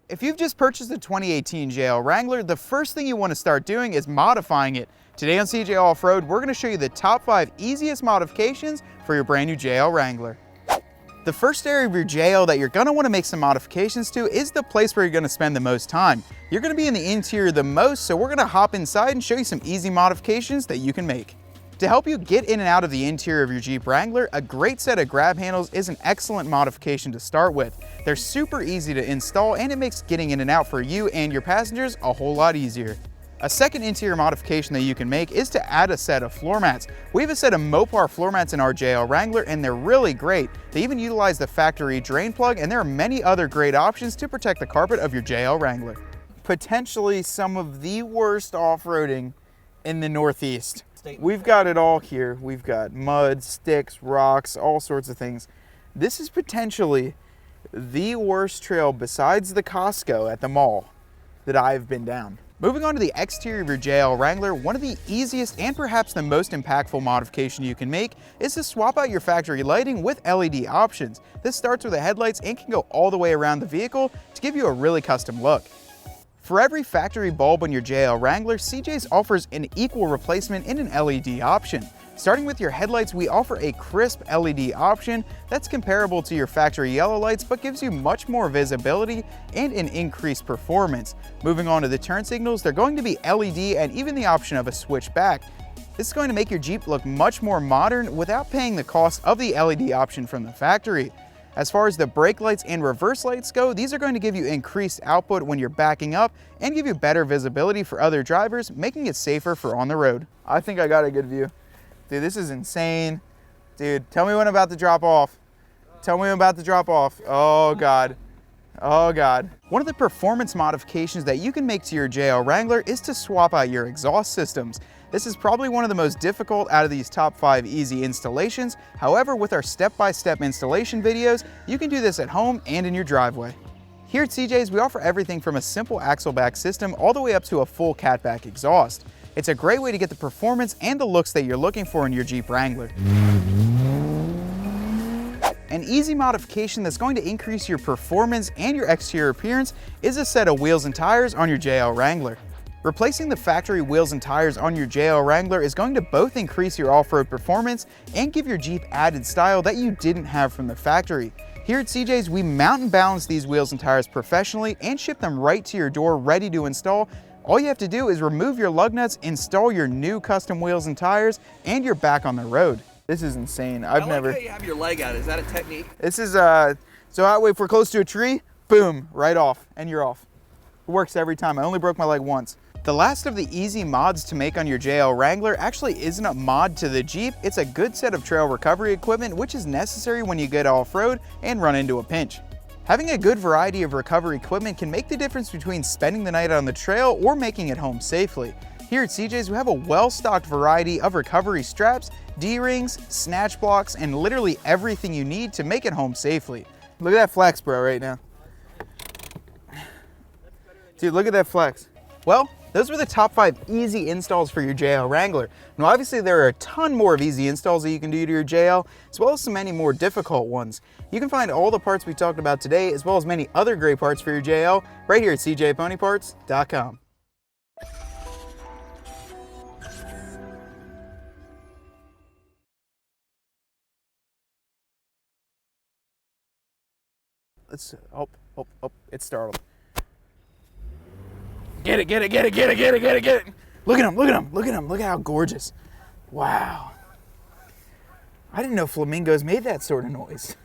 If you've just purchased a 2018 JL Wrangler, the first thing you want to start doing is modifying it. Today on CJ Off-Road, we're going to show you the top 5 easiest modifications for your brand new JL Wrangler. The first area of your JL that you're going to want to make some modifications to is the place where you're going to spend the most time. You're going to be in the interior the most, so we're going to hop inside and show you some easy modifications that you can make. To help you get in and out of the interior of your Jeep Wrangler, a great set of grab handles is an excellent modification to start with. They're super easy to install and it makes getting in and out for you and your passengers a whole lot easier. A second interior modification that you can make is to add a set of floor mats. We have a set of Mopar floor mats in our JL Wrangler and they're really great. They even utilize the factory drain plug and there are many other great options to protect the carpet of your JL Wrangler. Potentially some of the worst off-roading in the Northeast. We've got it all here. We've got mud, sticks, rocks, all sorts of things. This is potentially the worst trail besides the Costco at the mall that I've been down. Moving on to the exterior of your JL Wrangler, one of the easiest and perhaps the most impactful modification you can make is to swap out your factory lighting with LED options. This starts with the headlights and can go all the way around the vehicle to give you a really custom look. For every factory bulb on your JL Wrangler, CJ's offers an equal replacement in an LED option. Starting with your headlights, we offer a crisp LED option that's comparable to your factory yellow lights but gives you much more visibility and an increased performance. Moving on to the turn signals, they're going to be LED and even the option of a switch back. This is going to make your Jeep look much more modern without paying the cost of the LED option from the factory. As far as the brake lights and reverse lights go, these are going to give you increased output when you're backing up and give you better visibility for other drivers, making it safer for on the road. I think I got a good view. Dude, this is insane. Dude, tell me when I'm about to drop off. Tell me when I'm about to drop off. Oh God. Oh God. One of the performance modifications that you can make to your JL Wrangler is to swap out your exhaust systems. This is probably one of the most difficult out of these top 5 easy installations. However, with our step-by-step installation videos, you can do this at home and in your driveway. Here at CJ's, we offer everything from a simple axle back system all the way up to a full catback exhaust. It's a great way to get the performance and the looks that you're looking for in your Jeep Wrangler. An easy modification that's going to increase your performance and your exterior appearance is a set of wheels and tires on your JL Wrangler. Replacing the factory wheels and tires on your JL Wrangler is going to both increase your off-road performance and give your Jeep added style that you didn't have from the factory. Here at CJ's, we mount and balance these wheels and tires professionally and ship them right to your door ready to install. All you have to do is remove your lug nuts, install your new custom wheels and tires, and you're back on the road. This is insane. I've never. Like how you have your leg out. Is that a technique? This is so that way if we're close to a tree, boom, right off, and you're off. It works every time. I only broke my leg once. The last of the easy mods to make on your JL Wrangler actually isn't a mod to the Jeep. It's a good set of trail recovery equipment which is necessary when you get off-road and run into a pinch. Having a good variety of recovery equipment can make the difference between spending the night on the trail or making it home safely. Here at CJ's, we have a well-stocked variety of recovery straps, D-rings, snatch blocks, and literally everything you need to make it home safely. Look at that flex, bro, right now. Dude, look at that flex. Well, those were the top 5 easy installs for your JL Wrangler. Now obviously there are a ton more of easy installs that you can do to your JL, as well as so many more difficult ones. You can find all the parts we talked about today, as well as many other great parts for your JL, right here at cjponyparts.com. Let's, oh, it's startled. Get it, get it, get it, get it, get it, get it, get it. Look at him, look at him, look at him. Look at how gorgeous. Wow. I didn't know flamingos made that sort of noise.